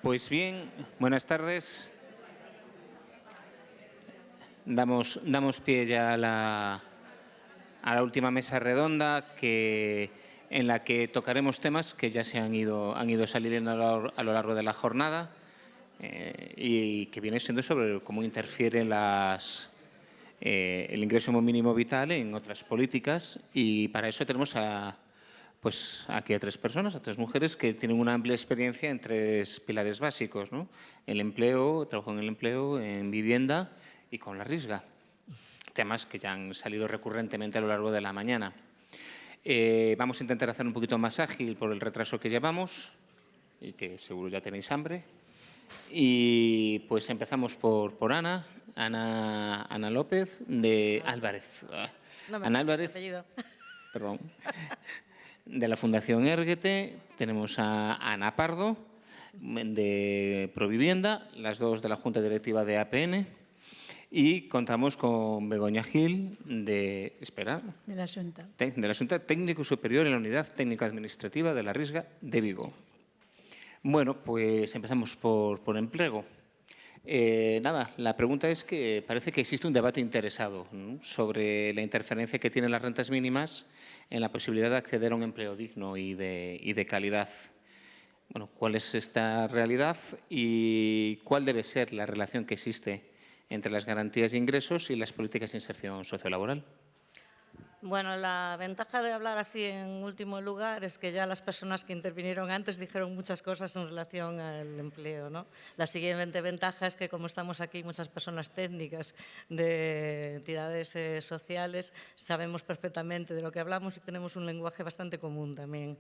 Pues bien, buenas tardes. Damos pie ya a la última mesa redonda en la que tocaremos temas que ya se han ido saliendo a lo largo de la jornada y que viene siendo sobre cómo interfiere el ingreso mínimo vital en otras políticas, y para eso tenemos aquí a tres personas, a tres mujeres que tienen una amplia experiencia en tres pilares básicos, ¿no? El empleo, trabajo en el empleo, en vivienda y con la Risga. Temas que ya han salido recurrentemente a lo largo de la mañana. Vamos a intentar hacer un poquito más ágil por el retraso que llevamos y que seguro ya tenéis hambre. Y pues empezamos por Ana López de Álvarez. No me Ana Álvarez, apellido. perdón. De la Fundación Érguete tenemos a Ana Pardo, de Provivienda, las dos de la Junta Directiva de APN, y contamos con Begoña Gil, de la Xunta Técnico Superior en la Unidad Técnica Administrativa de la Risga de Vigo. Bueno, pues empezamos por empleo. La pregunta es que parece que existe un debate interesado, ¿no?, sobre la interferencia que tienen las rentas mínimas en la posibilidad de acceder a un empleo digno y de calidad. Bueno, ¿cuál es esta realidad y cuál debe ser la relación que existe entre las garantías de ingresos y las políticas de inserción sociolaboral? Bueno, la ventaja de hablar así en último lugar es que ya las personas que intervinieron antes dijeron muchas cosas en relación al empleo, ¿no? La siguiente ventaja es que, como estamos aquí muchas personas técnicas de entidades sociales, sabemos perfectamente de lo que hablamos y tenemos un lenguaje bastante común también.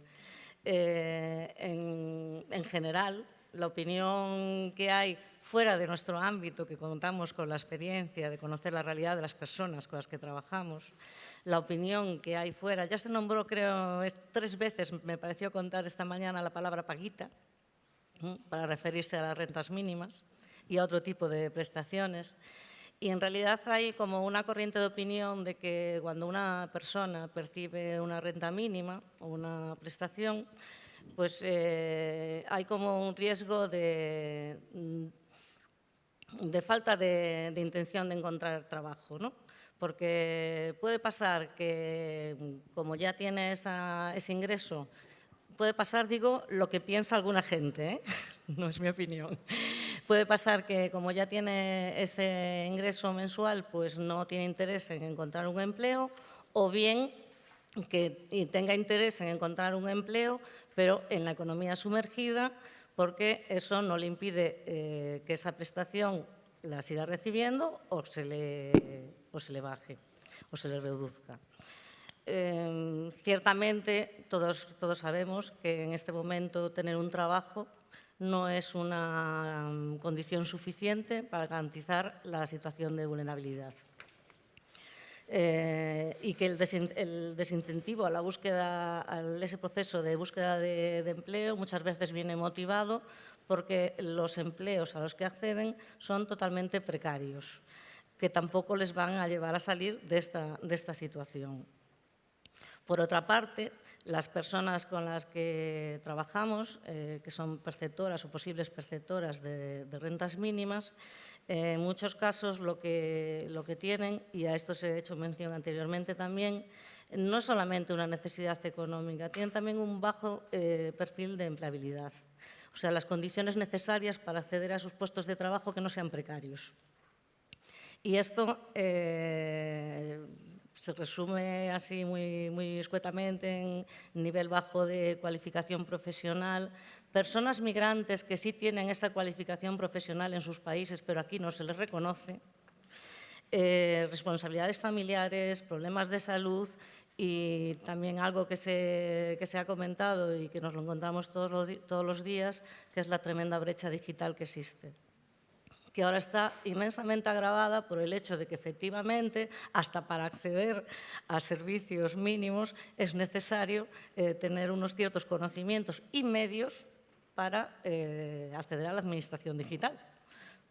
En general, la opinión que hay fuera de nuestro ámbito, que contamos con la experiencia de conocer la realidad de las personas con las que trabajamos, la opinión que hay fuera, ya se nombró, creo, 3 veces, me pareció contar esta mañana la palabra paguita, para referirse a las rentas mínimas y a otro tipo de prestaciones. Y en realidad hay como una corriente de opinión de que cuando una persona percibe una renta mínima o una prestación, pues hay como un riesgo de falta de intención de encontrar trabajo, ¿no? Porque puede pasar que, como ya tiene ese ingreso, puede pasar, digo, lo que piensa alguna gente, ¿eh? No es mi opinión. Puede pasar que, como ya tiene ese ingreso mensual, pues no tiene interés en encontrar un empleo, o bien que tenga interés en encontrar un empleo, pero en la economía sumergida, porque eso no le impide que esa prestación la siga recibiendo o se le baje o se le reduzca. Ciertamente, todos sabemos que en este momento tener un trabajo no es una condición suficiente para garantizar la situación de vulnerabilidad. Y que el desincentivo a la búsqueda, a ese proceso de búsqueda de empleo, muchas veces viene motivado porque los empleos a los que acceden son totalmente precarios, que tampoco les van a llevar a salir de esta situación. Por otra parte, las personas con las que trabajamos, que son perceptoras o posibles perceptoras de rentas mínimas, en muchos casos lo que tienen, y a esto se ha hecho mención anteriormente también, no es solamente una necesidad económica, tienen también un bajo perfil de empleabilidad. O sea, las condiciones necesarias para acceder a sus puestos de trabajo que no sean precarios. Y esto se resume así muy escuetamente en nivel bajo de cualificación profesional, personas migrantes que sí tienen esa cualificación profesional en sus países, pero aquí no se les reconoce, responsabilidades familiares, problemas de salud y también algo que se ha comentado y que nos lo encontramos todos los días, que es la tremenda brecha digital que existe, que ahora está inmensamente agravada por el hecho de que, efectivamente, hasta para acceder a servicios mínimos es necesario tener unos ciertos conocimientos y medios para acceder a la administración digital.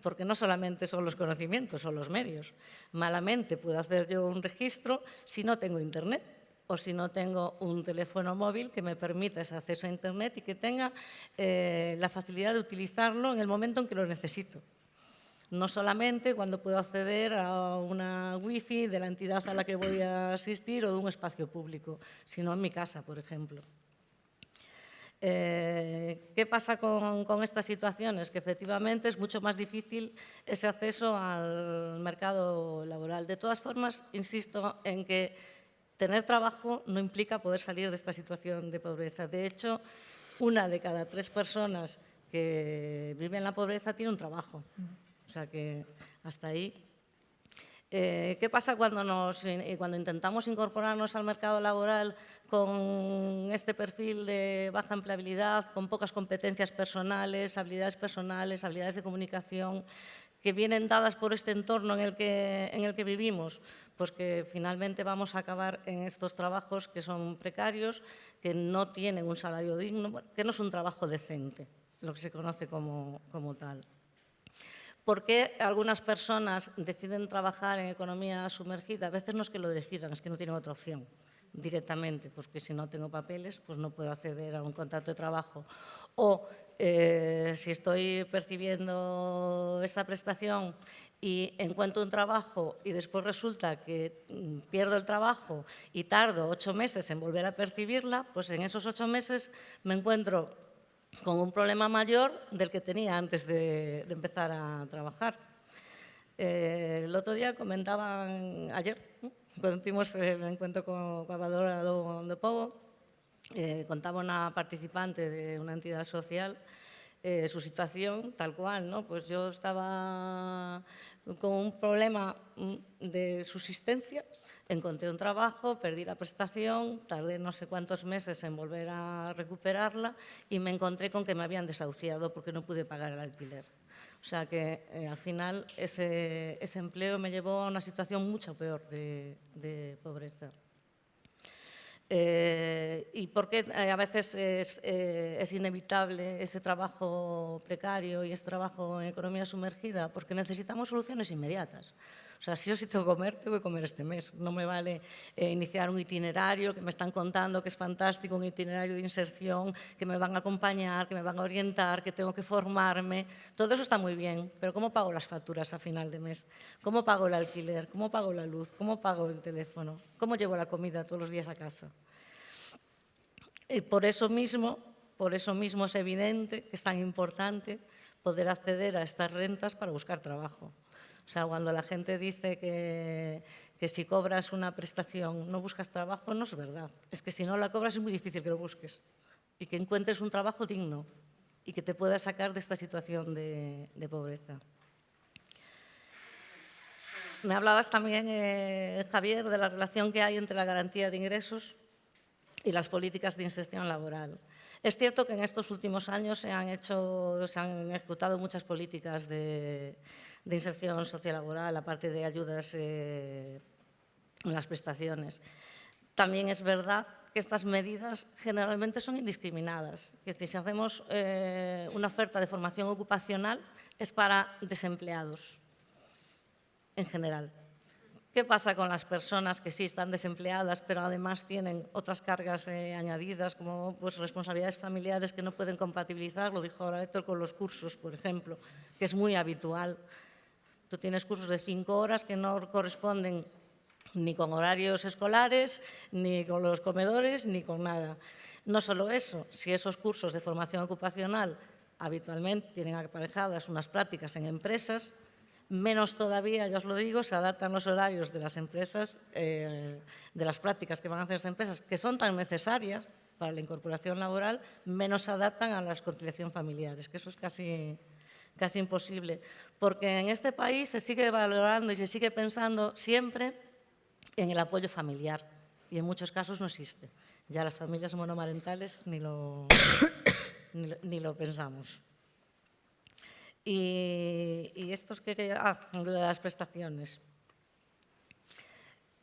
Porque no solamente son los conocimientos, son los medios. Malamente puedo hacer yo un registro si no tengo internet. o si no tengo un teléfono móvil que me permita ese acceso a Internet y que tenga la facilidad de utilizarlo en el momento en que lo necesito. No solamente cuando puedo acceder a una wifi de la entidad a la que voy a asistir o de un espacio público, sino en mi casa, por ejemplo. ¿Qué pasa con estas situaciones? Que efectivamente es mucho más difícil ese acceso al mercado laboral. De todas formas, insisto en que tener trabajo no implica poder salir de esta situación de pobreza. De hecho, 1 de cada 3 personas que viven en la pobreza tiene un trabajo. O sea que hasta ahí. ¿Qué pasa cuando intentamos incorporarnos al mercado laboral con este perfil de baja empleabilidad, con pocas competencias personales, habilidades de comunicación, que vienen dadas por este entorno en el que vivimos? Pues que finalmente vamos a acabar en estos trabajos que son precarios, que no tienen un salario digno, que no es un trabajo decente, lo que se conoce como tal. ¿Por qué algunas personas deciden trabajar en economía sumergida? A veces no es que lo decidan, es que no tienen otra opción directamente, porque si no tengo papeles, pues no puedo acceder a un contrato de trabajo. O si estoy percibiendo esta prestación y encuentro un trabajo y después resulta que pierdo el trabajo y tardo 8 meses en volver a percibirla, pues en esos 8 meses me encuentro con un problema mayor del que tenía antes de empezar a trabajar. El otro día comentaban, ayer, cuando tuvimos el encuentro con Badora do Pobo, contaba una participante de una entidad social su situación tal cual, ¿no? Pues yo estaba con un problema de subsistencia, encontré un trabajo, perdí la prestación, tardé no sé cuántos meses en volver a recuperarla y me encontré con que me habían desahuciado porque no pude pagar el alquiler. O sea que al final ese empleo me llevó a una situación mucho peor de pobreza. ¿Y por qué a veces es inevitable ese trabajo precario y ese trabajo en economía sumergida? Porque necesitamos soluciones inmediatas. O sea, si yo sí tengo que comer este mes. No me vale iniciar un itinerario que me están contando que es fantástico, un itinerario de inserción, que me van a acompañar, que me van a orientar, que tengo que formarme. Todo eso está muy bien, pero ¿cómo pago las facturas a final de mes? ¿Cómo pago el alquiler? ¿Cómo pago la luz? ¿Cómo pago el teléfono? ¿Cómo llevo la comida todos los días a casa? Y por eso mismo es evidente que es tan importante poder acceder a estas rentas para buscar trabajo. O sea, cuando la gente dice que si cobras una prestación no buscas trabajo, no es verdad. Es que si no la cobras es muy difícil que lo busques y que encuentres un trabajo digno y que te pueda sacar de esta situación de pobreza. Me hablabas también, Javier, de la relación que hay entre la garantía de ingresos y las políticas de inserción laboral. Es cierto que en estos últimos años se han ejecutado muchas políticas de inserción sociolaboral, aparte de ayudas en las prestaciones. También es verdad que estas medidas generalmente son indiscriminadas. Es decir, si hacemos una oferta de formación ocupacional es para desempleados en general. ¿Qué pasa con las personas que sí están desempleadas, pero además tienen otras cargas añadidas, como pues, responsabilidades familiares que no pueden compatibilizar? Lo dijo ahora Héctor con los cursos, por ejemplo, que es muy habitual. Tú tienes cursos de 5 horas que no corresponden ni con horarios escolares, ni con los comedores, ni con nada. No solo eso, si esos cursos de formación ocupacional habitualmente tienen aparejadas unas prácticas en empresas, menos todavía, ya os lo digo, se adaptan los horarios de las empresas, de las prácticas que van a hacer las empresas, que son tan necesarias para la incorporación laboral, menos se adaptan a las conciliación familiares, que eso es casi imposible. Porque en este país se sigue valorando y se sigue pensando siempre en el apoyo familiar y en muchos casos no existe. Ya las familias monomarentales ni lo pensamos. Y esto es las prestaciones.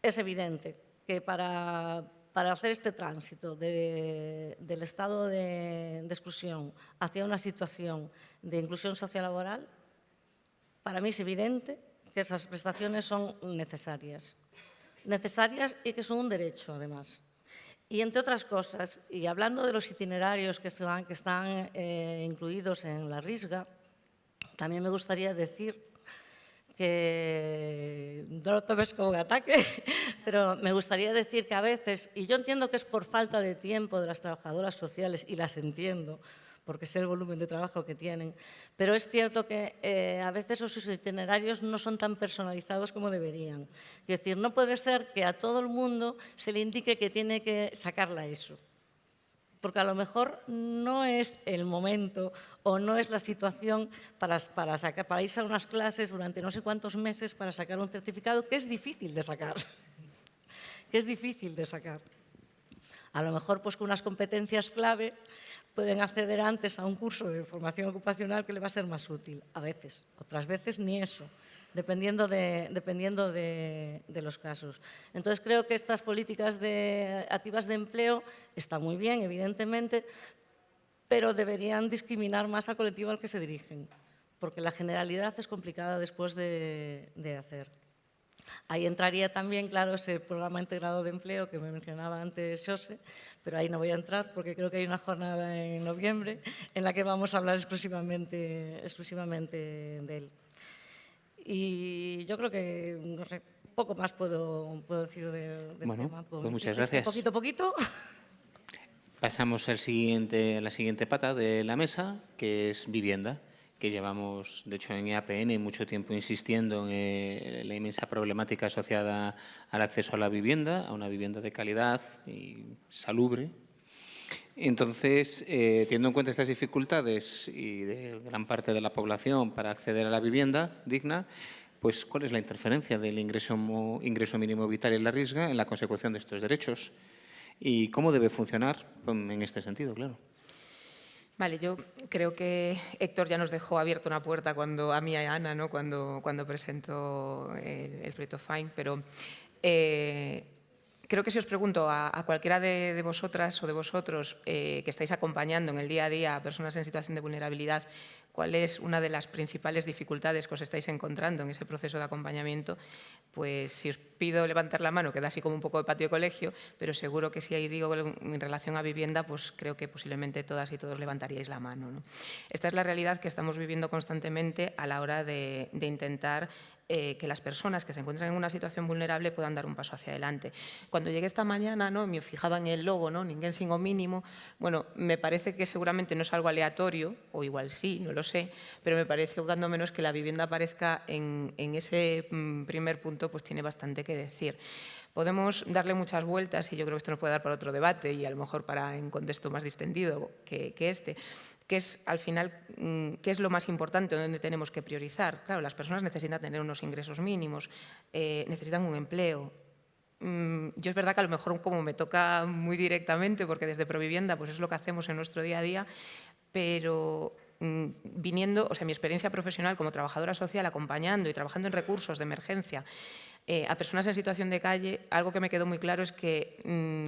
Es evidente que para hacer este tránsito del estado de exclusión hacia una situación de inclusión sociolaboral, para mí es evidente que esas prestaciones son necesarias. Necesarias y que son un derecho, además. Y entre otras cosas, y hablando de los itinerarios que están incluidos en la RISGA, también me gustaría decir que no lo tomes como un ataque, pero me gustaría decir que a veces, y yo entiendo que es por falta de tiempo de las trabajadoras sociales, y las entiendo, porque sé el volumen de trabajo que tienen, pero es cierto que a veces sus itinerarios no son tan personalizados como deberían. Es decir, no puede ser que a todo el mundo se le indique que tiene que sacar la ESO, porque a lo mejor no es el momento o no es la situación para irse a unas clases durante no sé cuántos meses para sacar un certificado que es difícil de sacar. Que es difícil de sacar. A lo mejor pues con unas competencias clave pueden acceder antes a un curso de formación ocupacional que le va a ser más útil, a veces. Otras veces ni eso, dependiendo de los casos. Entonces, creo que estas políticas activas de empleo están muy bien, evidentemente, pero deberían discriminar más al colectivo al que se dirigen, porque la generalidad es complicada después de hacer. Ahí entraría también, claro, ese programa integrado de empleo que me mencionaba antes Xose, pero ahí no voy a entrar porque creo que hay una jornada en noviembre en la que vamos a hablar exclusivamente de él. Y yo creo que, no sé, poco más puedo decir del tema. Pues muchas gracias. Poquito a poquito. Pasamos a la siguiente pata de la mesa, que es vivienda, que llevamos, de hecho, en EAPN mucho tiempo insistiendo en la inmensa problemática asociada al acceso a la vivienda, a una vivienda de calidad y salubre. Entonces, teniendo en cuenta estas dificultades y de gran parte de la población para acceder a la vivienda digna, pues, ¿cuál es la interferencia del ingreso mínimo vital en la RISGA en la consecución de estos derechos? ¿Y cómo debe funcionar en este sentido, claro? Vale, yo creo que Héctor ya nos dejó abierta una puerta a mí y a Ana, ¿no? cuando presentó el proyecto FIND, pero creo que si os pregunto a cualquiera de vosotras o de vosotros que estáis acompañando en el día a día a personas en situación de vulnerabilidad, cuál es una de las principales dificultades que os estáis encontrando en ese proceso de acompañamiento, pues si os pido levantar la mano, queda así como un poco de patio de colegio, pero seguro que si ahí digo en relación a vivienda, pues creo que posiblemente todas y todos levantaríais la mano, ¿no? Esta es la realidad que estamos viviendo constantemente a la hora de intentar que las personas que se encuentran en una situación vulnerable puedan dar un paso hacia adelante. Cuando llegué esta mañana, ¿no?, me fijaba en el logo, ¿no?, Ninguén sin o mínimo. Bueno, me parece que seguramente no es algo aleatorio, o igual sí, no lo sé, pero me parece, cuando menos, que la vivienda aparezca en ese primer punto, pues tiene bastante que decir. Podemos darle muchas vueltas, y yo creo que esto nos puede dar para otro debate, y a lo mejor para un contexto más distendido que este, que es, al final, qué es lo más importante, dónde tenemos que priorizar. Claro, las personas necesitan tener unos ingresos mínimos, necesitan un empleo. Yo es verdad que a lo mejor, como me toca muy directamente, porque desde Provivienda pues es lo que hacemos en nuestro día a día, pero viniendo, o sea, mi experiencia profesional como trabajadora social, acompañando y trabajando en recursos de emergencia a personas en situación de calle, algo que me quedó muy claro es que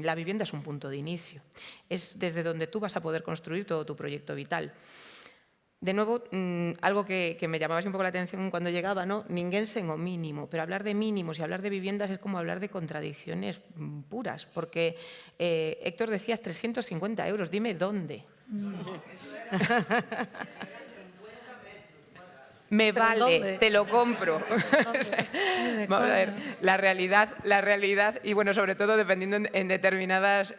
la vivienda es un punto de inicio. Es desde donde tú vas a poder construir todo tu proyecto vital. De nuevo, algo que me llamaba un poco la atención cuando llegaba, ¿no? Ninguén sen o mínimo, pero hablar de mínimos y hablar de viviendas es como hablar de contradicciones puras, porque Héctor decías 350 euros, dime dónde. Me vale, te lo compro. Vamos a ver, la realidad, y bueno, sobre todo dependiendo en determinados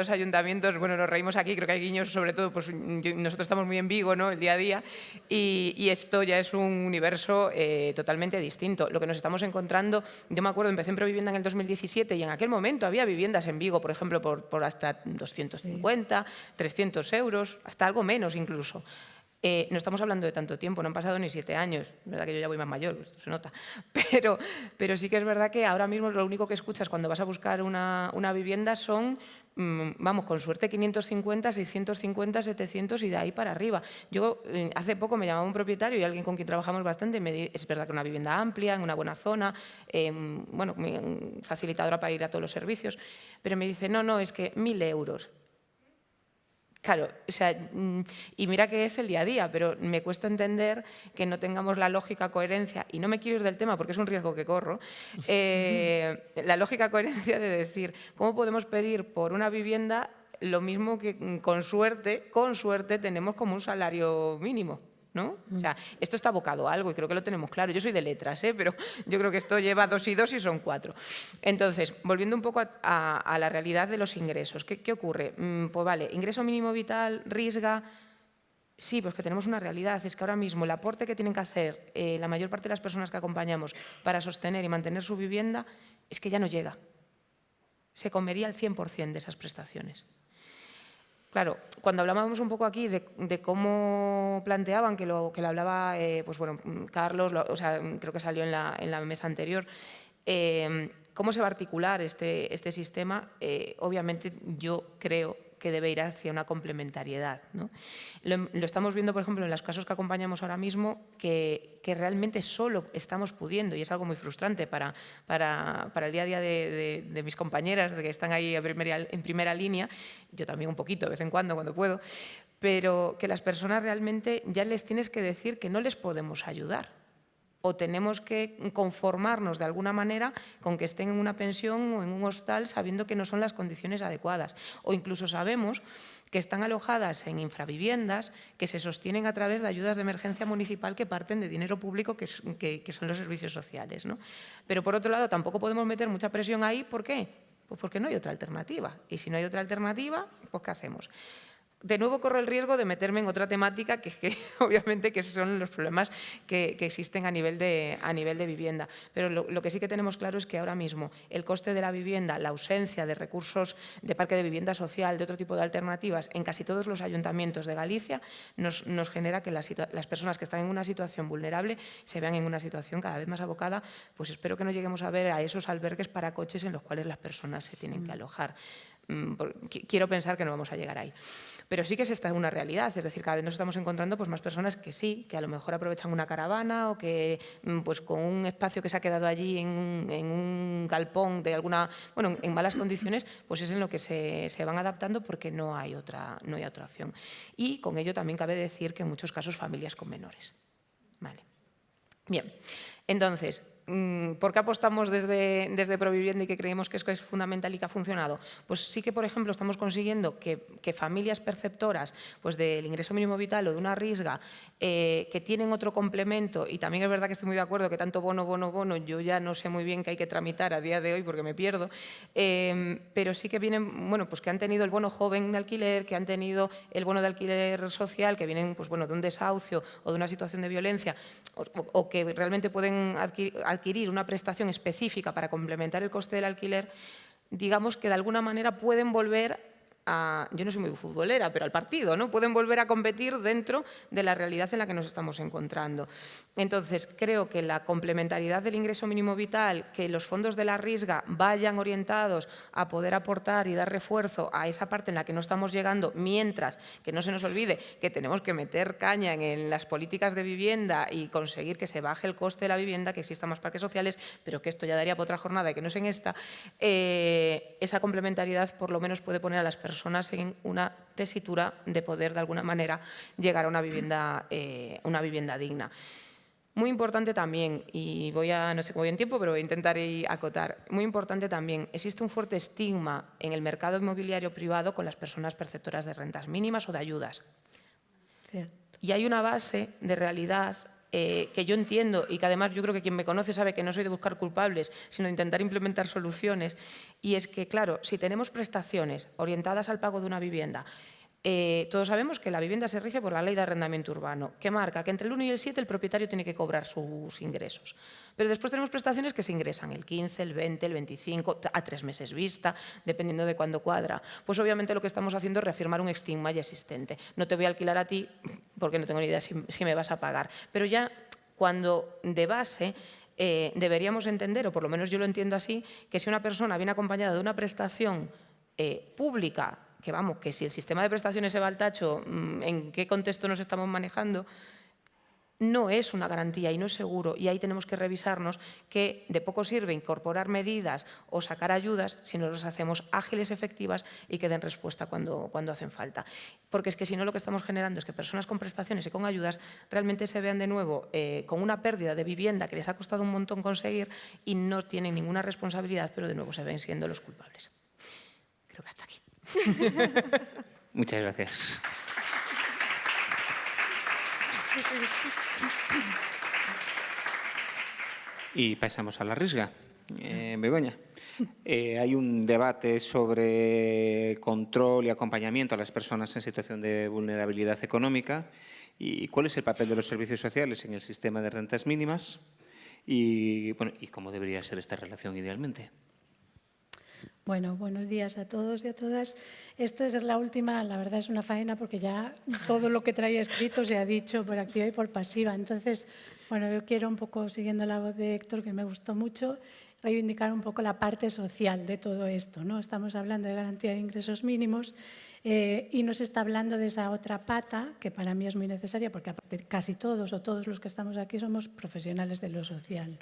ayuntamientos, bueno, nos reímos aquí, creo que hay guiños, sobre todo, pues nosotros estamos muy en Vigo, ¿no?, el día a día, y esto ya es un universo totalmente distinto. Lo que nos estamos encontrando, yo me acuerdo, empecé en Provivienda en el 2017 y en aquel momento había viviendas en Vigo, por ejemplo, por hasta 250, 300 euros, hasta algo menos incluso. No estamos hablando de tanto tiempo, no han pasado ni 7 años, es verdad que yo ya voy más mayor, esto se nota, pero sí que es verdad que ahora mismo lo único que escuchas cuando vas a buscar una vivienda son, vamos, con suerte 550, 650, 700 y de ahí para arriba. Yo hace poco me llamaba un propietario y alguien con quien trabajamos bastante, es verdad que una vivienda amplia, en una buena zona, bueno, facilitadora para ir a todos los servicios, pero me dice, no, es que 1.000 euros. Claro, o sea, y mira que es el día a día, pero me cuesta entender que no tengamos la lógica, coherencia, y no me quiero ir del tema porque es un riesgo que corro, la lógica, coherencia de decir, ¿cómo podemos pedir por una vivienda lo mismo que con suerte tenemos como un salario mínimo? ¿No? O sea, esto está abocado a algo y creo que lo tenemos claro. Yo soy de letras, pero yo creo que esto lleva 2 y 2 y son 4. Entonces, volviendo un poco a la realidad de los ingresos, ¿qué ocurre? Pues vale, ingreso mínimo vital, RISGA. Sí, pues que tenemos una realidad, es que ahora mismo el aporte que tienen que hacer la mayor parte de las personas que acompañamos para sostener y mantener su vivienda es que ya no llega. Se comería el 100% de esas prestaciones. Claro, cuando hablábamos un poco aquí de cómo planteaban, que lo hablaba pues bueno, Carlos, o sea, creo que salió en la mesa anterior, cómo se va a articular este sistema, obviamente yo creo que debe ir hacia una complementariedad, ¿no? Lo estamos viendo, por ejemplo, en los casos que acompañamos ahora mismo, que realmente solo estamos pudiendo, y es algo muy frustrante para el día a día de mis compañeras, de que están ahí en primera línea, yo también un poquito, de vez en cuando puedo, pero que las personas realmente ya les tienes que decir que no les podemos ayudar. O tenemos que conformarnos de alguna manera con que estén en una pensión o en un hostal sabiendo que no son las condiciones adecuadas. O incluso sabemos que están alojadas en infraviviendas que se sostienen a través de ayudas de emergencia municipal que parten de dinero público que son los servicios sociales, ¿no? Pero por otro lado tampoco podemos meter mucha presión ahí. ¿Por qué? Pues porque no hay otra alternativa. Y si no hay otra alternativa, pues ¿qué hacemos? De nuevo corro el riesgo de meterme en otra temática que obviamente que son los problemas que existen a nivel de vivienda. Pero lo que sí que tenemos claro es que ahora mismo el coste de la vivienda, la ausencia de recursos de parque de vivienda social, de otro tipo de alternativas en casi todos los ayuntamientos de Galicia nos genera que las personas que están en una situación vulnerable se vean en una situación cada vez más abocada. Pues espero que no lleguemos a ver a esos albergues para coches en los cuales las personas se tienen que alojar. Quiero pensar que no vamos a llegar ahí. Pero sí que es esta una realidad, es decir, cada vez nos estamos encontrando pues, más personas que sí, que a lo mejor aprovechan una caravana o que pues, con un espacio que se ha quedado allí en un galpón de alguna, bueno, en malas condiciones, pues es en lo que se van adaptando porque no hay otra opción. Y con ello también cabe decir que en muchos casos familias con menores. Vale. Bien, entonces, ¿por qué apostamos desde Provivienda y que creemos que esto es fundamental y que ha funcionado? Pues sí que, por ejemplo, estamos consiguiendo que familias perceptoras pues del ingreso mínimo vital o de una RISGA que tienen otro complemento, y también es verdad que estoy muy de acuerdo que tanto bono, yo ya no sé muy bien qué hay que tramitar a día de hoy porque me pierdo, pero sí que vienen, bueno, pues que han tenido el bono joven de alquiler, que han tenido el bono de alquiler social, que vienen pues, bueno, de un desahucio o de una situación de violencia, o que realmente pueden adquirir una prestación específica para complementar el coste del alquiler, digamos que de alguna manera pueden volver a, yo no soy muy futbolera, pero al partido, ¿no? Pueden volver a competir dentro de la realidad en la que nos estamos encontrando. Entonces, creo que la complementariedad del ingreso mínimo vital, que los fondos de la RISGA vayan orientados a poder aportar y dar refuerzo a esa parte en la que no estamos llegando, mientras que no se nos olvide que tenemos que meter caña en las políticas de vivienda y conseguir que se baje el coste de la vivienda, que existan más parques sociales, pero que esto ya daría para otra jornada y que no es en esta, esa complementariedad por lo menos puede poner a las personas en una tesitura de poder de alguna manera llegar a una vivienda digna. Muy importante también, y no sé cómo voy en tiempo, pero voy a intentar acotar, muy importante también, existe un fuerte estigma en el mercado inmobiliario privado con las personas perceptoras de rentas mínimas o de ayudas. Cierto. Y hay una base de realidad que yo entiendo y que además yo creo que quien me conoce sabe que no soy de buscar culpables, sino de intentar implementar soluciones, y es que, claro, si tenemos prestaciones orientadas al pago de una vivienda, todos sabemos que la vivienda se rige por la Ley de Arrendamiento Urbano, que marca que entre el 1 y el 7 el propietario tiene que cobrar sus ingresos. Pero después tenemos prestaciones que se ingresan el 15, el 20, el 25, a 3 meses vista, dependiendo de cuándo cuadra. Pues obviamente lo que estamos haciendo es reafirmar un estigma ya existente. No te voy a alquilar a ti porque no tengo ni idea si me vas a pagar. Pero ya cuando de base deberíamos entender, o por lo menos yo lo entiendo así, que si una persona viene acompañada de una prestación pública, que vamos, que si el sistema de prestaciones se va al tacho, ¿en qué contexto nos estamos manejando? no es una garantía y no es seguro, y ahí tenemos que revisarnos que de poco sirve incorporar medidas o sacar ayudas si no las hacemos ágiles, efectivas y que den respuesta cuando hacen falta. Porque es que si no, lo que estamos generando es que personas con prestaciones y con ayudas realmente se vean de nuevo con una pérdida de vivienda que les ha costado un montón conseguir y no tienen ninguna responsabilidad, pero de nuevo se ven siendo los culpables. Creo que hasta aquí. Muchas gracias. Y pasamos a la Risga. Begoña, hay un debate sobre control y acompañamiento a las personas en situación de vulnerabilidad económica y cuál es el papel de los servicios sociales en el sistema de rentas mínimas y, bueno, y cómo debería ser esta relación idealmente. Bueno, buenos días a todos y a todas. Esto es la última, la verdad es una faena porque ya todo lo que traía escrito se ha dicho por activa y por pasiva. Entonces, bueno, yo quiero un poco, siguiendo la voz de Héctor, que me gustó mucho, reivindicar un poco la parte social de todo esto, ¿no? Estamos hablando de garantía de ingresos mínimos y nos está hablando de esa otra pata que para mí es muy necesaria porque aparte casi todos o todos los que estamos aquí somos profesionales de lo social.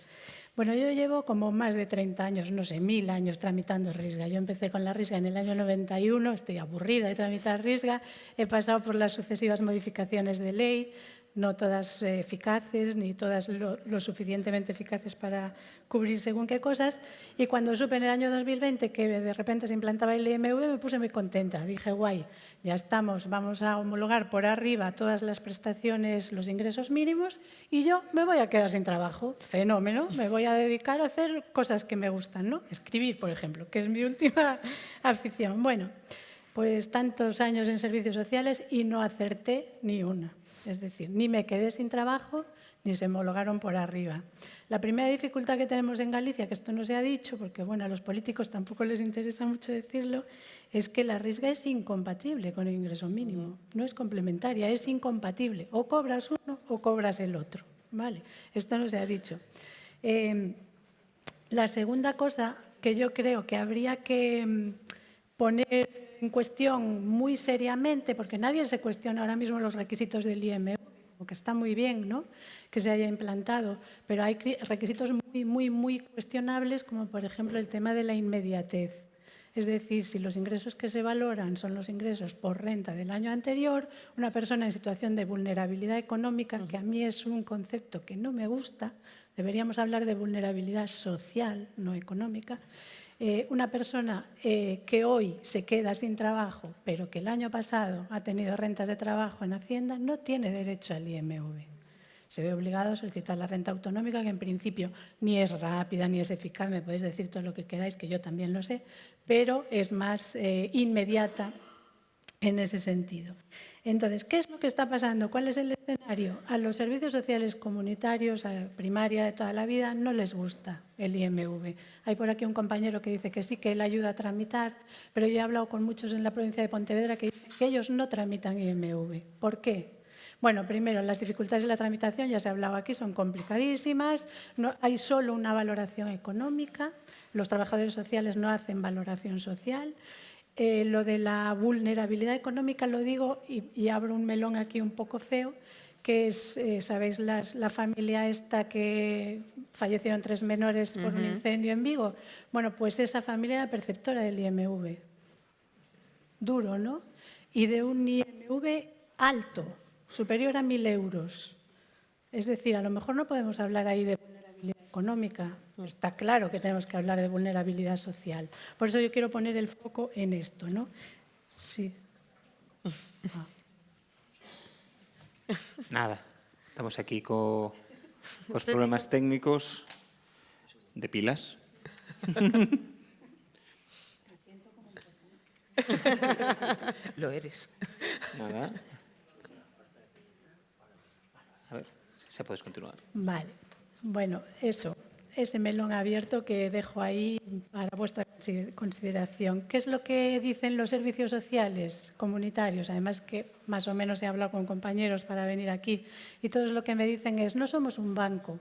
Bueno, yo llevo como más de 30 años, no sé, 1000 años tramitando Risga. Yo empecé con la Risga en el año 91, estoy aburrida de tramitar Risga, he pasado por las sucesivas modificaciones de ley, no todas eficaces ni todas lo suficientemente eficaces para cubrir según qué cosas, y cuando supe en el año 2020 que de repente se implantaba el IMV me puse muy contenta, dije guay, ya estamos, vamos a homologar por arriba todas las prestaciones, los ingresos mínimos y yo me voy a quedar sin trabajo, fenómeno, me voy a dedicar a hacer cosas que me gustan, ¿no? Escribir, por ejemplo, que es mi última afición. Bueno, pues tantos años en servicios sociales y no acerté ni una. Es decir, ni me quedé sin trabajo, ni se homologaron por arriba. La primera dificultad que tenemos en Galicia, que esto no se ha dicho, porque bueno, a los políticos tampoco les interesa mucho decirlo, es que la Risga es incompatible con el ingreso mínimo. No es complementaria, es incompatible. O cobras uno o cobras el otro. ¿Vale? Esto no se ha dicho. La segunda cosa que yo creo que habría que poner en cuestión muy seriamente, porque nadie se cuestiona ahora mismo los requisitos del IMV, que está muy bien, ¿no?, que se haya implantado, pero hay requisitos muy cuestionables, como por ejemplo el tema de la inmediatez. Es decir, si los ingresos que se valoran son los ingresos por renta del año anterior, una persona en situación de vulnerabilidad económica, que a mí es un concepto que no me gusta, deberíamos hablar de vulnerabilidad social, no económica, una persona que hoy se queda sin trabajo, pero que el año pasado ha tenido rentas de trabajo en Hacienda, no tiene derecho al IMV. Se ve obligado a solicitar la renta autonómica, que en principio ni es rápida ni es eficaz, me podéis decir todo lo que queráis, que yo también lo sé, pero es más inmediata en ese sentido. Entonces, ¿qué es lo que está pasando? ¿Cuál es el escenario? A los servicios sociales comunitarios, a primaria de toda la vida, no les gusta el IMV. Hay por aquí un compañero que dice que sí, que él ayuda a tramitar, pero yo he hablado con muchos en la provincia de Pontevedra que dicen que ellos no tramitan IMV. ¿Por qué? Bueno, primero, las dificultades de la tramitación, ya se ha hablado aquí, son complicadísimas, no, hay solo una valoración económica, los trabajadores sociales no hacen valoración social. Lo de la vulnerabilidad económica lo digo y abro un melón aquí un poco feo, que es, ¿sabéis la familia esta que fallecieron 3 menores por un incendio en Vigo? Bueno, pues esa familia era perceptora del IMV. Duro, ¿no? Y de un IMV alto, superior a 1.000 euros. Es decir, a lo mejor no podemos hablar ahí de vulnerabilidad económica. Está claro que tenemos que hablar de vulnerabilidad social. Por eso yo quiero poner el foco en esto, ¿no? Sí. Nada, estamos aquí con los problemas técnicos de pilas. Lo eres. Nada. A ver, si puedes continuar. Vale. Bueno, eso, ese melón abierto que dejo ahí para vuestra consideración. ¿Qué es lo que dicen los servicios sociales comunitarios? Además que más o menos he hablado con compañeros para venir aquí y todos lo que me dicen es, no somos un banco.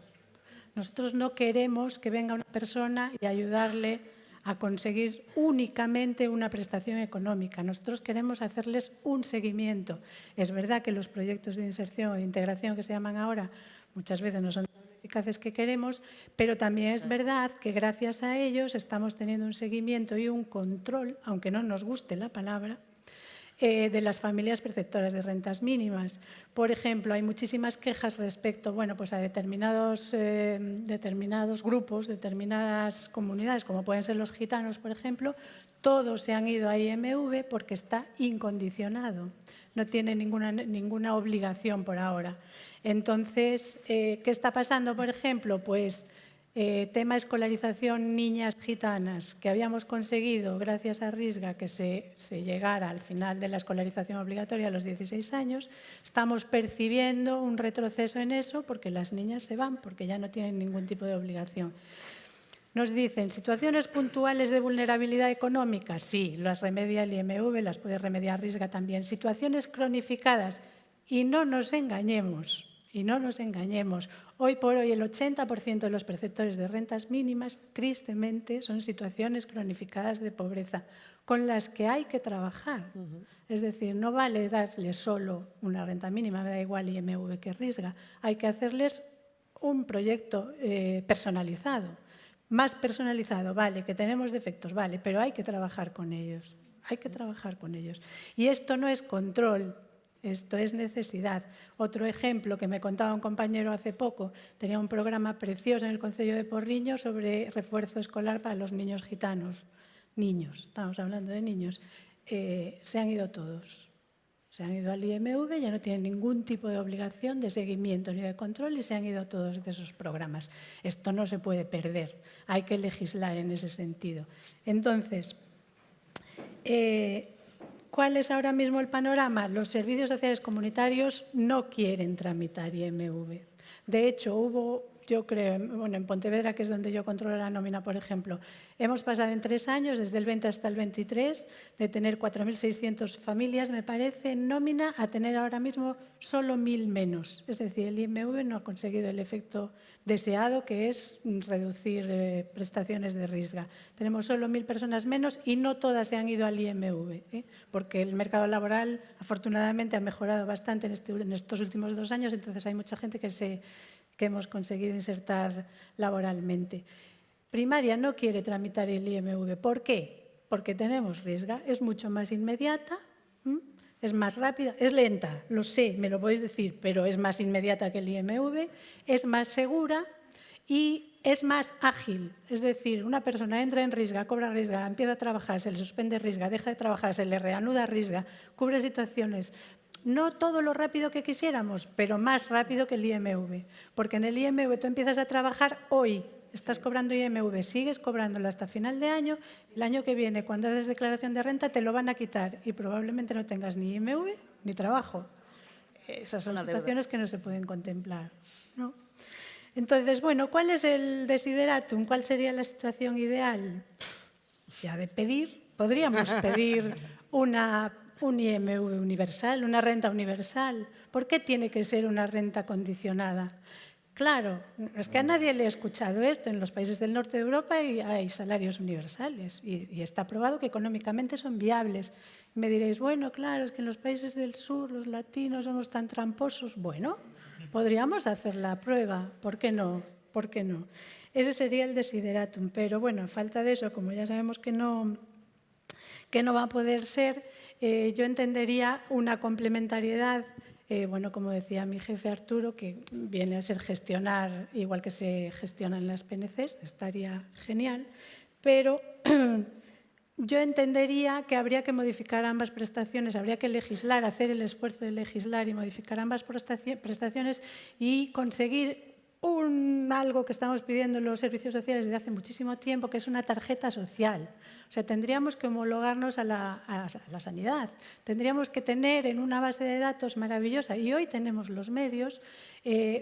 Nosotros no queremos que venga una persona y ayudarle a conseguir únicamente una prestación económica. Nosotros queremos hacerles un seguimiento. Es verdad que los proyectos de inserción o de integración que se llaman ahora muchas veces no son tan eficaces que queremos, pero también es verdad que gracias a ellos estamos teniendo un seguimiento y un control, aunque no nos guste la palabra, de las familias perceptoras de rentas mínimas. Por ejemplo, hay muchísimas quejas respecto pues a determinados grupos, determinadas comunidades, como pueden ser los gitanos, por ejemplo. Todos se han ido a IMV porque está incondicionado, no tiene ninguna obligación por ahora. Entonces, ¿qué está pasando, por ejemplo? Pues tema escolarización niñas gitanas, que habíamos conseguido, gracias a Risga, que se llegara al final de la escolarización obligatoria a los 16 años, estamos percibiendo un retroceso en eso porque las niñas se van, porque ya no tienen ningún tipo de obligación. Nos dicen, ¿situaciones puntuales de vulnerabilidad económica? Sí, las remedia el IMV, las puede remediar Risga también. Situaciones cronificadas, y no nos engañemos. Y no nos engañemos, hoy por hoy el 80% de los perceptores de rentas mínimas, tristemente, son situaciones cronificadas de pobreza, con las que hay que trabajar. Es decir, no vale darles solo una renta mínima, me da igual IMV que Risga, hay que hacerles un proyecto personalizado. Más personalizado, vale, que tenemos defectos, vale, pero hay que trabajar con ellos. Hay que trabajar con ellos. Y esto no es control. Esto es necesidad. Otro ejemplo que me contaba un compañero hace poco, tenía un programa precioso en el Concello de Porriño sobre refuerzo escolar para los niños gitanos. Niños, estamos hablando de niños. Se han ido todos. Se han ido al IMV, ya no tienen ningún tipo de obligación de seguimiento ni de control y se han ido todos de esos programas. Esto no se puede perder. Hay que legislar en ese sentido. Entonces, ¿cuál es ahora mismo el panorama? Los servicios sociales comunitarios no quieren tramitar IMV. De hecho, yo creo, en Pontevedra, que es donde yo controlo la nómina, por ejemplo, hemos pasado en 3 años, desde el 20 hasta el 23, de tener 4.600 familias, me parece, en nómina, a tener ahora mismo solo 1.000 menos. Es decir, el IMV no ha conseguido el efecto deseado, que es reducir prestaciones de Risga. Tenemos solo 1.000 personas menos y no todas se han ido al IMV, porque el mercado laboral, afortunadamente, ha mejorado bastante en estos últimos 2 años, entonces hay mucha gente que hemos conseguido insertar laboralmente. Primaria no quiere tramitar el IMV. ¿Por qué? Porque tenemos Risga, es mucho más inmediata, es más rápida, es lenta, lo sé, me lo podéis decir, pero es más inmediata que el IMV, es más segura y es más ágil. Es decir, una persona entra en Risga, cobra Risga, empieza a trabajar, se le suspende Risga, deja de trabajar, se le reanuda Risga, cubre situaciones. No todo lo rápido que quisiéramos, pero más rápido que el IMV. Porque en el IMV tú empiezas a trabajar hoy, estás cobrando IMV, sigues cobrándolo hasta final de año, el año que viene, cuando haces declaración de renta, te lo van a quitar y probablemente no tengas ni IMV ni trabajo. Esas son situaciones que no se pueden contemplar, ¿no? Entonces, bueno, ¿cuál es el desideratum? ¿Cuál sería la situación ideal? Ya de pedir, podríamos pedir un IMV universal, una renta universal. ¿Por qué tiene que ser una renta condicionada? Claro, es que a nadie le he escuchado esto. En los países del norte de Europa hay salarios universales y está probado que económicamente son viables. Me diréis, bueno, claro, es que en los países del sur los latinos somos tan tramposos. Bueno, podríamos hacer la prueba, ¿por qué no? ¿Por qué no? Ese sería el desideratum, pero bueno, a falta de eso, como ya sabemos que no va a poder ser, yo entendería una complementariedad, como decía mi jefe Arturo, que viene a ser gestionar, igual que se gestionan las PNCs, estaría genial, pero yo entendería que habría que modificar ambas prestaciones, habría que legislar, hacer el esfuerzo de legislar y modificar ambas prestaciones y conseguir algo que estamos pidiendo en los servicios sociales desde hace muchísimo tiempo, que es una tarjeta social. O sea, tendríamos que homologarnos a la sanidad. Tendríamos que tener en una base de datos maravillosa, y hoy tenemos los medios,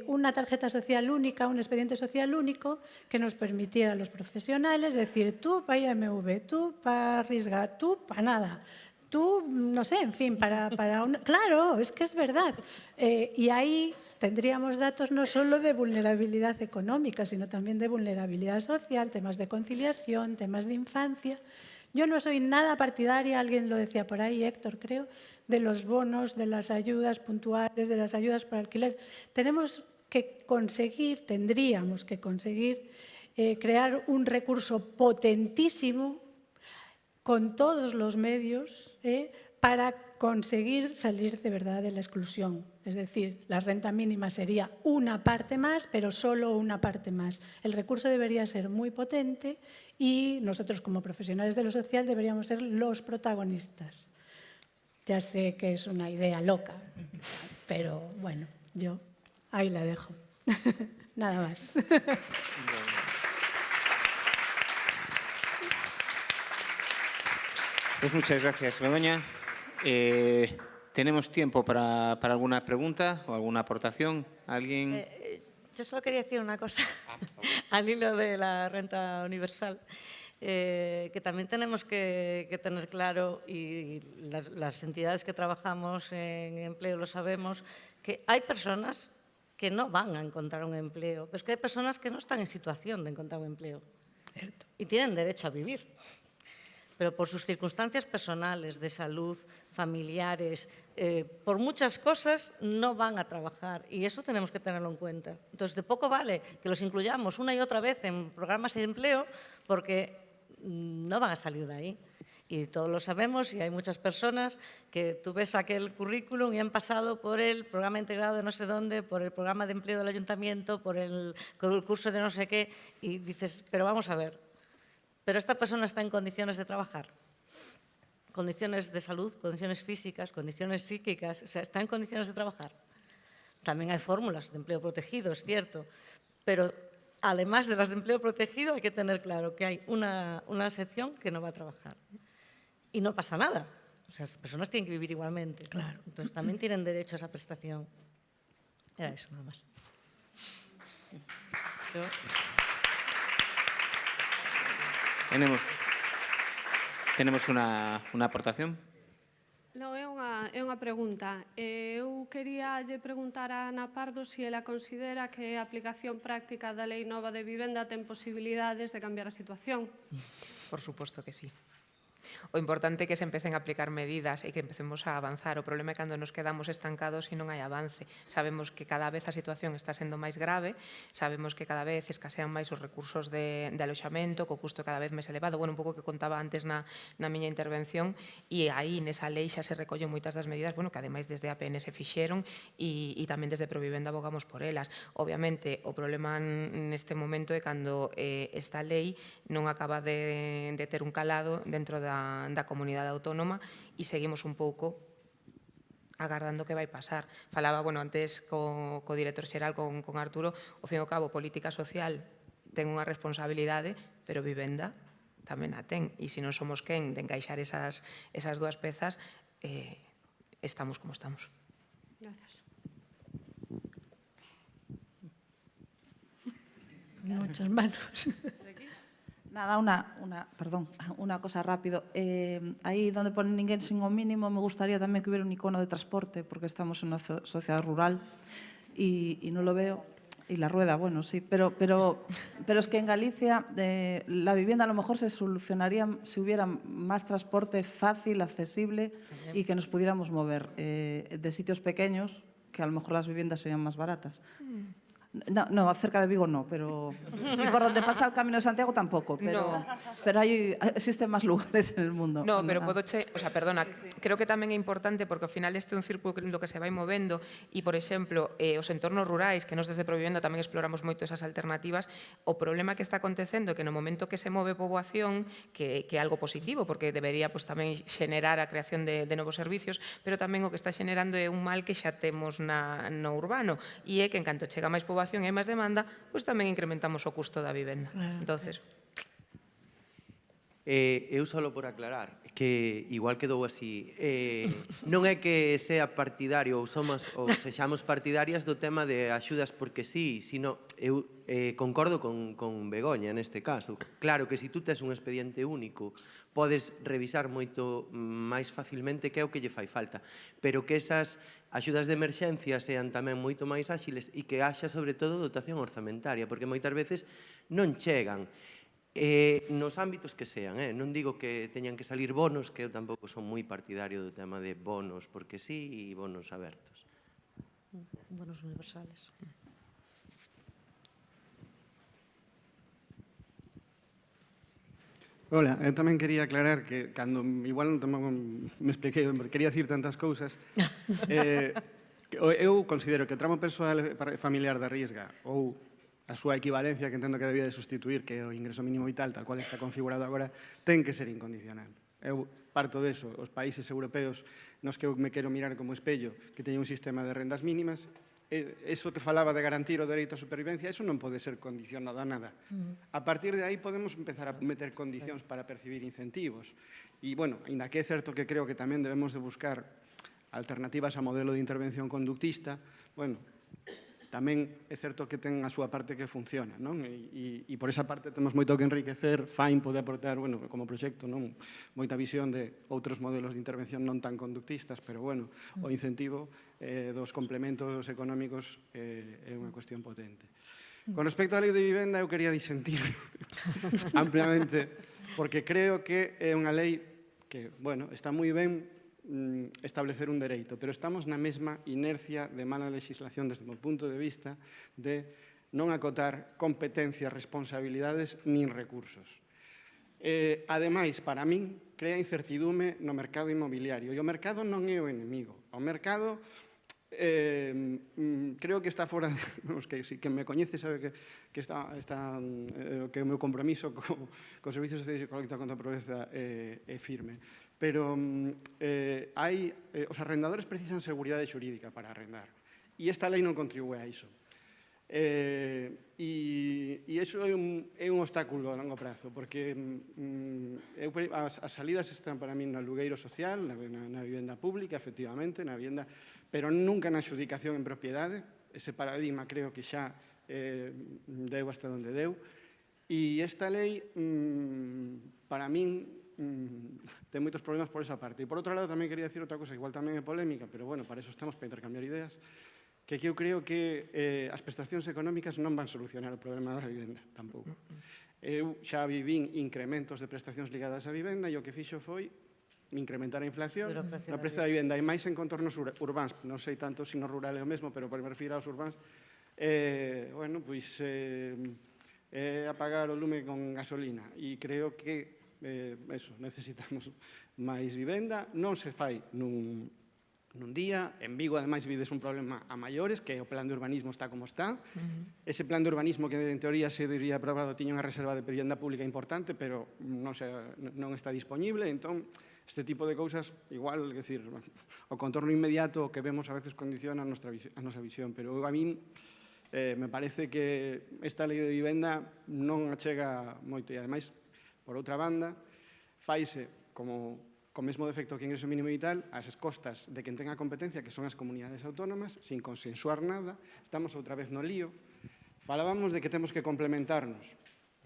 una tarjeta social única, un expediente social único que nos permitiera a los profesionales decir, tú para IMV, tú para Risga, tú para nada. Tú, no sé, en fin, para Claro, es que es verdad. Y ahí tendríamos datos no solo de vulnerabilidad económica, sino también de vulnerabilidad social, temas de conciliación, temas de infancia. Yo no soy nada partidaria, alguien lo decía por ahí, Héctor, creo, de los bonos, de las ayudas puntuales, de las ayudas para alquiler. Tendríamos que conseguir crear un recurso potentísimo con todos los medios para conseguir salir de verdad de la exclusión. Es decir, la renta mínima sería una parte más, pero solo una parte más. El recurso debería ser muy potente y nosotros como profesionales de lo social deberíamos ser los protagonistas. Ya sé que es una idea loca, pero bueno, yo ahí la dejo. Nada más. Pues muchas gracias, Begoña. ¿Tenemos tiempo para alguna pregunta o alguna aportación? ¿Alguien? Yo solo quería decir una cosa al hilo de la renta universal, que también tenemos que tener claro, y las entidades que trabajamos en empleo lo sabemos, que hay personas que no van a encontrar un empleo, pero es que hay personas que no están en situación de encontrar un empleo. Cierto. Y tienen derecho a vivir, pero por sus circunstancias personales, de salud, familiares, por muchas cosas no van a trabajar y eso tenemos que tenerlo en cuenta. Entonces, de poco vale que los incluyamos una y otra vez en programas de empleo porque no van a salir de ahí. Y todos lo sabemos y hay muchas personas que tú ves aquel currículum y han pasado por el programa integrado de no sé dónde, por el programa de empleo del ayuntamiento, por el curso de no sé qué y dices, pero vamos a ver, ¿pero esta persona está en condiciones de trabajar? Condiciones de salud, condiciones físicas, condiciones psíquicas, o sea, ¿está en condiciones de trabajar? También hay fórmulas de empleo protegido, es cierto, pero además de las de empleo protegido hay que tener claro que hay una sección que no va a trabajar. Y no pasa nada. O sea, las personas tienen que vivir igualmente. Claro. Entonces también tienen derecho a esa prestación. Era eso, nada más. Tenemos una aportación. Non, é unha pregunta. Eu quería lle preguntar a Ana Pardo se ela considera que a aplicación práctica da Lei Nova de Vivenda ten posibilidades de cambiar a situación. Por suposto que sí. O importante é que se empecen a aplicar medidas e que empecemos a avanzar. O problema é cando nos quedamos estancados e non hai avance. Sabemos que cada vez a situación está sendo máis grave, sabemos que cada vez escasean máis os recursos de aloxamento, que o custo cada vez máis elevado, bueno, un pouco que contaba antes na miña intervención, e aí nesa lei xa se recollen moitas das medidas, bueno, que ademais desde APN se fixeron e tamén desde Provivenda abogamos por elas. Obviamente, o problema neste momento é cando esta lei non acaba de ter un calado dentro da comunidade autónoma e seguimos un pouco agardando que vai pasar. Falaba, bueno, antes co director xeral, con Arturo, ao fin e ao cabo, política social ten unha responsabilidade, pero vivenda tamén a ten. E se non somos quen de encaixar esas dúas pezas, estamos como estamos. Gracias. Muchas manos. Nada, una cosa rápido. Ahí donde pone ninguén sin o mínimo, me gustaría también que hubiera un icono de transporte, porque estamos en una sociedad rural y no lo veo. Y la rueda, bueno, sí, pero es que en Galicia la vivienda a lo mejor se solucionaría si hubiera más transporte fácil, accesible y que nos pudiéramos mover de sitios pequeños, que a lo mejor las viviendas serían más baratas. No, cerca de Vigo no, pero... Y por donde pasa el Camino de Santiago tampoco, pero existen más lugares en el mundo. No, pero perdona, creo que tamén é importante porque ao final este é un círculo no que se vai movendo e, por exemplo, os entornos rurais, que nos desde Provivenda tamén exploramos moito esas alternativas, o problema que está acontecendo é que no momento que se move poboación, que é algo positivo, porque debería tamén xenerar a creación de novos servicios, pero tamén o que está xenerando é un mal que xa temos no urbano, e é que en canto chega máis poboación e máis demanda, pois tamén incrementamos o custo da vivenda. Entonces, eu solo por aclarar que igual quedou así, non é que sea partidario ou sexamos partidarias do tema de axudas porque sí, sino eu concordo con Begoña neste caso. Claro que se tú tes un expediente único podes revisar moito máis facilmente que é o que lle fai falta, pero que esas axudas de emerxencia sean tamén moito máis áxiles e que haxa, sobre todo, dotación orzamentaria, porque moitas veces non chegan. Nos ámbitos que sean, non digo que teñan que salir bonos, que eu tampouco son moi partidario do tema de bonos, porque sí, e bonos abertos. Bonos universales. Hola, eu tamén quería aclarar que cando igual non me expliquei, quería dicir tantas cousas. Eu considero que o tramo persoal e familiar da Risga ou a súa equivalencia que entendo que debía de sustituir, que é o ingreso mínimo vital, tal cual está configurado agora, ten que ser incondicional. Eu parto deso, os países europeos nos que eu me quero mirar como espello, que teñen un sistema de rendas mínimas, eso que falaba de garantir o dereito á supervivencia, eso non pode ser condicionado a nada. A partir de aí podemos empezar a meter condicións para percibir incentivos. E, bueno, ainda que é certo que creo que tamén debemos de buscar alternativas a modelo de intervención conductista, bueno, tamén é certo que ten a súa parte que funciona, non? E por esa parte temos moito que enriquecer, FAIN pode aportar, bueno, como proxecto, non? Moita visión de outros modelos de intervención non tan conductistas, pero, bueno, o incentivo dos complementos económicos é unha cuestión potente. Con respecto á lei de vivenda, eu quería disentir ampliamente, porque creo que é unha lei que, bueno, está moi ben establecer un dereito, pero estamos na mesma inercia de mala legislación desde o punto de vista de non acotar competencias, responsabilidades nin recursos. Ademais, para min, crea incertidume no mercado inmobiliario, e o mercado non é o enemigo. O mercado creo que está fora, que me coñece sabe que está que o meu compromiso co Servicios Sociais e coa loita contra a pobreza é firme. Pero os arrendadores precisan seguridade xurídica para arrendar. E esta lei non contribúe a iso. E iso é un obstáculo a longo prazo, porque as salidas están para mí no alugueiro social, na vivenda pública, efectivamente, na vivenda, pero nunca na adxudicación en propiedade. Ese paradigma creo que xa deu hasta onde deu. E esta lei, para min, ten moitos problemas por esa parte. E por outro lado, tamén quería dicir outra cosa, igual tamén é polémica, pero bueno, para eso estamos, para intercambiar ideas, que eu creo que as prestacións económicas non van solucionar o problema da vivenda, tampouco. Eu xa vivín incrementos de prestacións ligadas á vivenda e o que fixo foi incrementar a inflación no prezo da vivenda, e máis en contornos urbáns, non sei tanto se no rural é o mesmo, pero por me refiro aos urbáns, bueno, pois apagar o lume con gasolina, e creo que necesitamos máis vivenda, non se fai nun día. En Vigo, ademais, vides un problema a maiores, que o plan de urbanismo está como está. Ese plan de urbanismo que, en teoría, se diría aprobado, tiña unha reserva de vivenda pública importante, pero non está disponible. Entón, este tipo de cousas, igual, é dicir, o contorno inmediato que vemos a veces condiciona a nosa visión, pero a min me parece que esta lei de vivenda non achega moito, e, ademais, por outra banda, faise como co mesmo defecto que ingreso mínimo vital, ás costas de quen ten a competencia, que son as comunidades autónomas, sin consensuar nada, estamos outra vez no lío. Falábamos de que temos que complementarnos.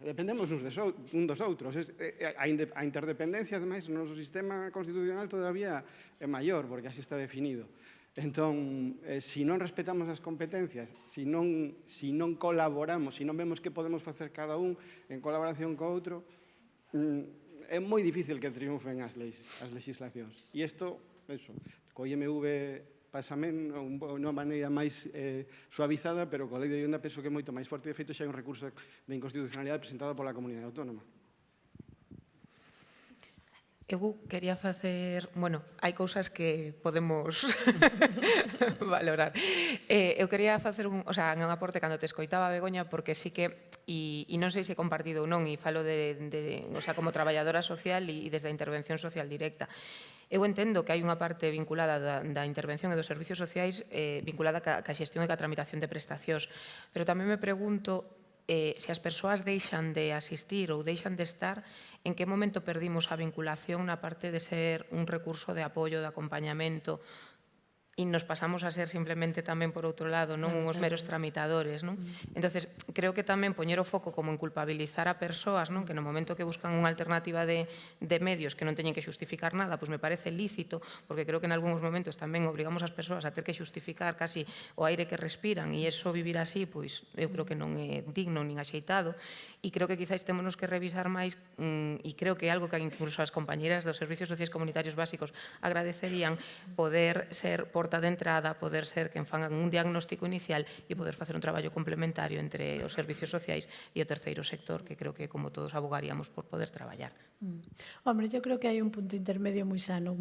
Dependemos un dos outros. A interdependencia, ademais, no noso sistema constitucional todavía é maior, porque así está definido. Entón, se non respetamos as competencias, se non colaboramos, se non vemos que podemos facer cada un en colaboración co outro, é moi difícil que triunfen as legislacións. E isto, co IMV pásame unha maneira máis suavizada, pero coa lei de vivenda penso que é moito máis forte. De feito, xa hai un recurso de inconstitucionalidade presentado pola Comunidade Autónoma. Eu quería facer... Bueno, hai cousas que podemos valorar. Eu quería facer un aporte cando te escoitaba, Begoña, porque sí que, e non sei se he compartido ou non, e falo como traballadora social e desde a intervención social directa. Eu entendo que hai unha parte vinculada da intervención e dos servicios sociais vinculada ca xestión e ca tramitación de prestacións, pero tamén me pregunto se as persoas deixan de asistir ou deixan de estar, en que momento perdimos a vinculación na parte de ser un recurso de apoio, de acompañamento. e nos pasamos a ser simplemente tamén por outro lado, non uns meros tramitadores, non? Entonces, creo que tamén poñer o foco como en culpabilizar a persoas, non? Que no momento que buscan unha alternativa de medios que non teñen que xustificar nada, pois me parece lícito, porque creo que en algúns momentos tamén obrigamos as persoas a ter que xustificar casi o aire que respiran, e iso vivir así, pois eu creo que non é digno nin axeitado, e creo que quizáis temos que revisar máis, e creo que é algo que incluso as compañeras dos servicios sociais comunitarios básicos agradecerían, poder ser porta de entrada, poder ser quen fan un diagnóstico inicial e poder facer un traballo complementario entre os servicios sociais e o terceiro sector, que creo que como todos abogaríamos por poder traballar. Hombre, yo creo que hay un punto intermedio muy sano,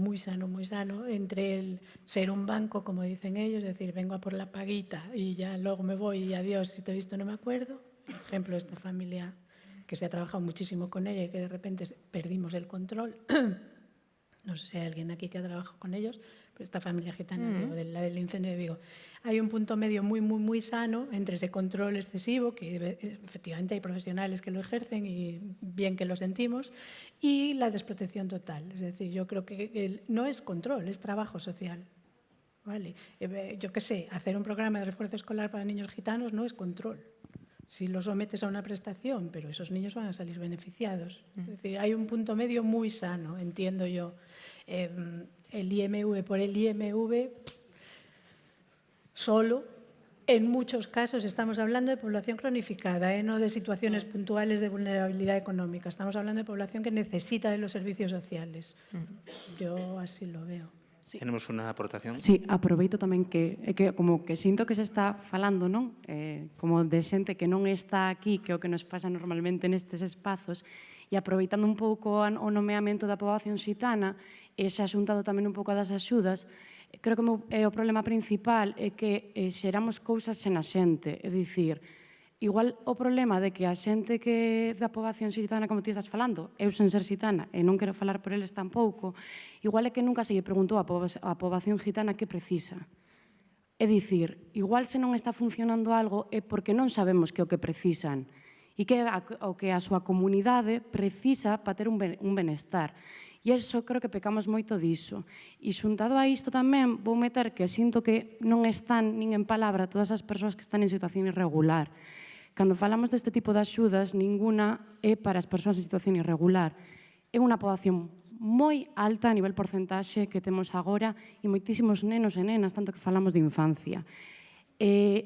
entre el ser un banco, como dicen ellos, es decir, vengo a por la paguita y ya luego me voy y adiós, si te he visto no me acuerdo. Por ejemplo, esta familia que se ha trabajado muchísimo con ella y que de repente perdimos el control. No sé si hay alguien aquí que ha trabajado con ellos, pero esta familia gitana, digo, la del incendio de Vigo. Hay un punto medio muy sano entre ese control excesivo, que efectivamente hay profesionales que lo ejercen y bien que lo sentimos, y la desprotección total. Es decir, yo creo que no es control, es trabajo social. ¿Vale? Yo qué sé, hacer un programa de refuerzo escolar para niños gitanos no es control. Si lo sometes a una prestación, pero esos niños van a salir beneficiados. Es decir, hay un punto medio muy sano, entiendo yo. El IMV por el IMV, solo, en muchos casos estamos hablando de población cronificada, no de situaciones puntuales de vulnerabilidad económica. Estamos hablando de población que necesita de los servicios sociales. Yo así lo veo. Sí. Tenemos unha aportación. Sí, aproveito tamén que como que sinto que se está falando, non? Como de xente que non está aquí, que é o que nos pasa normalmente nestes espazos, e aproveitando un pouco o nomeamento da poboación xitana, e xa xuntado tamén un pouco das axudas, creo que o problema principal é que xeramos cousas sen a xente, é dicir, igual o problema de que a xente que da poboación xitana, como ti estás falando, eu sen ser xitana e non quero falar por eles tampouco, igual é que nunca se lle preguntou a poboación gitana que precisa. É dicir, igual se non está funcionando algo é porque non sabemos que é o que precisan e que é o que a súa comunidade precisa para ter un benestar. E iso creo que pecamos moito diso. E xuntado a isto tamén vou meter que sinto que non están nin en palabra todas as persoas que están en situación irregular. Cando falamos deste tipo de axudas, ninguna é para as persoas en situación irregular. É unha poboación moi alta a nivel porcentaxe que temos agora e moitísimos nenos e nenas, tanto que falamos de infancia.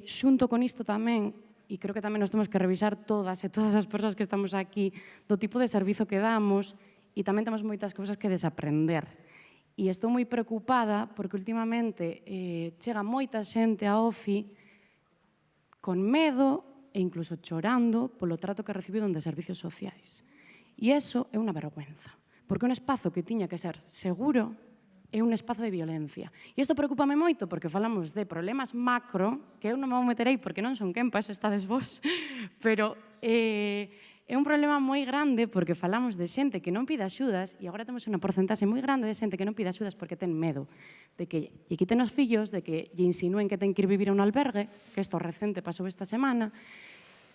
Xunto con isto tamén, e creo que tamén nos temos que revisar todas as persoas que estamos aquí do tipo de servizo que damos e tamén temos moitas cousas que desaprender. E estou moi preocupada porque últimamente chega moita xente a OFI con medo e incluso chorando polo trato que recibiron de servicios sociais. E iso é unha vergüenza, porque un espazo que tiña que ser seguro é un espazo de violencia. E isto preocúpame moito porque falamos de problemas macro, que eu non me vou meter aí porque non son quen, para eso estades vos, pero é un problema moi grande porque falamos de xente que non pide axudas e agora temos unha porcentaxe moi grande de xente que non pide axudas porque ten medo de que lle quiten os fillos, de que lle insinúen que ten que ir vivir a un albergue, que isto recente pasou esta semana,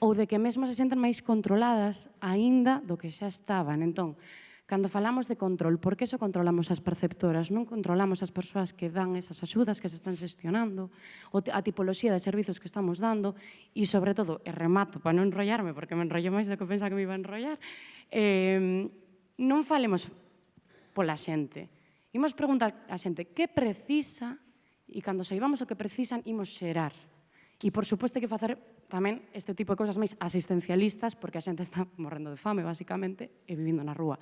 ou de que mesmo se senten máis controladas aínda do que xa estaban. Entón, cando falamos de control, por que só controlamos as perceptoras? Non controlamos as persoas que dan esas axudas que se están xestionando, a tipoloxía de servizos que estamos dando e, sobre todo, e remato para non enrollarme, porque me enrollo máis do que pensaba que me iba a enrollar, non falemos pola xente. Imos preguntar a xente que precisa e, cando saibamos o que precisan, imos xerar. E, por suposto, hai que facer tamén este tipo de cousas máis asistencialistas, porque a xente está morrendo de fame, basicamente, e vivindo na rúa.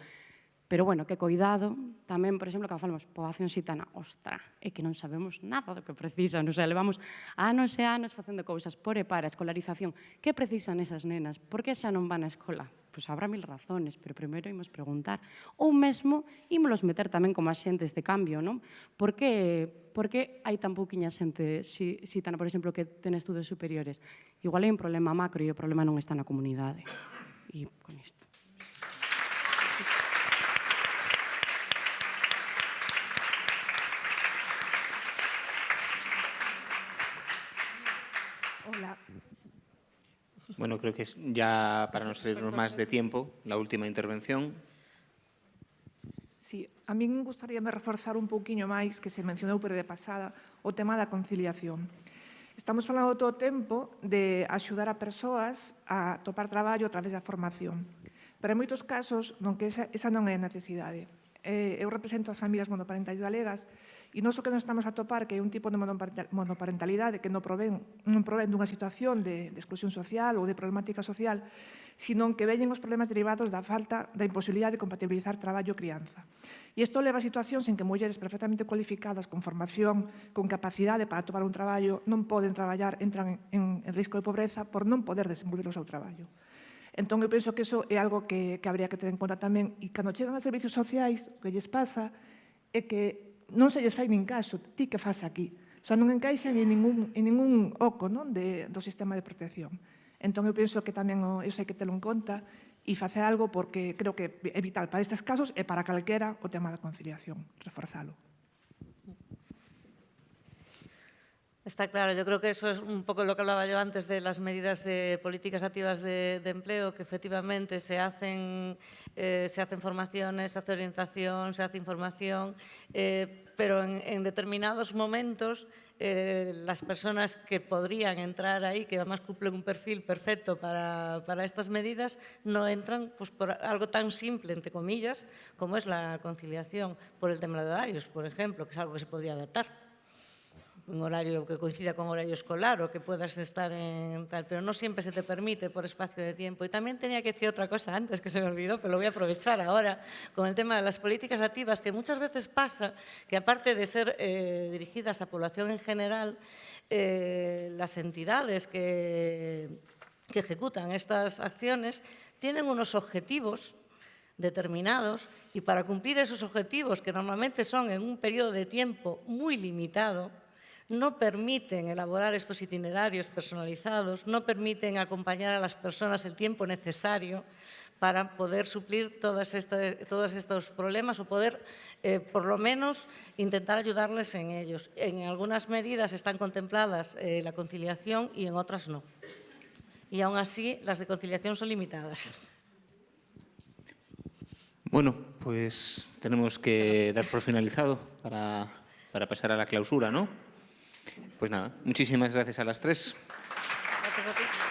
Pero, bueno, que coidado, tamén, por exemplo, cando falamos poboación xitana, ostra, é que non sabemos nada do que precisan, o sea, levamos anos e anos facendo cousas por e para, escolarización. Que precisan esas nenas? Por que xa non van á escola? Pois habrá mil razones, pero primeiro imos preguntar. Ou mesmo, ímolos meter tamén como axentes de cambio, non? Por que hai tan pouquiña xente xitana, por exemplo, que ten estudos superiores? Igual hai un problema macro e o problema non está na comunidade. E con isto. Hola. Bueno, creo que es ya para no salirnos más de tiempo, la última intervención. Sí, a mí me gustaría reforzar un pouquiño máis que se mencionou pero de pasada o tema da conciliación. Estamos falando todo o tempo de axudar a persoas a topar traballo a través da formación, pero en moitos casos non que esa non é a necesidade. Eu represento as familias monoparentais galegas e non só que non estamos a topar que é un tipo de monoparentalidade que non provén dunha situación de exclusión social ou de problemática social, sino que veñen os problemas derivados da falta da imposibilidade de compatibilizar traballo e crianza. E isto leva a situacións en que mulleres perfectamente cualificadas, con formación, con capacidade para tomar un traballo, non poden traballar, entran en risco de pobreza por non poder desenvolver o seu traballo. Entón, eu penso que iso é algo que habría que ter en conta tamén. E cando chegan a servicios sociais, o que lles pasa é que non se lles fai nin caso, ti que faz aquí. O sea, non encaixan en ningún oco do sistema de protección. Entón, eu penso que tamén iso hai que telo en conta e facer algo porque creo que é vital para estes casos e para calquera o tema da conciliación, reforzalo. Está claro, yo creo que eso es un poco lo que hablaba yo antes de las medidas de políticas activas de empleo, que efectivamente se hacen formaciones, se hace orientación, se hace información, pero en determinados momentos las personas que podrían entrar ahí, que además cumplen un perfil perfecto para estas medidas, no entran pues, por algo tan simple, entre comillas, como es la conciliación, por el tema de horarios, por ejemplo, que es algo que se podría adaptar. Un horario que coincida con horario escolar o que puedas estar en tal, pero no siempre se te permite por espacio de tiempo. Y también tenía que decir otra cosa antes que se me olvidó, pero lo voy a aprovechar ahora con el tema de las políticas activas, que muchas veces pasa que aparte de ser dirigidas a población en general, las entidades que ejecutan estas acciones tienen unos objetivos determinados y para cumplir esos objetivos, que normalmente son en un periodo de tiempo muy limitado, no permiten elaborar estos itinerarios personalizados, no permiten acompañar a las personas el tiempo necesario para poder suplir todos estos problemas o poder, por lo menos, intentar ayudarles en ellos. En algunas medidas están contempladas la conciliación y en otras no. Y aún así, las de conciliación son limitadas. Bueno, pues tenemos que dar por finalizado para pasar a la clausura, ¿no? Pues nada, muchísimas gracias a las tres. Gracias a ti.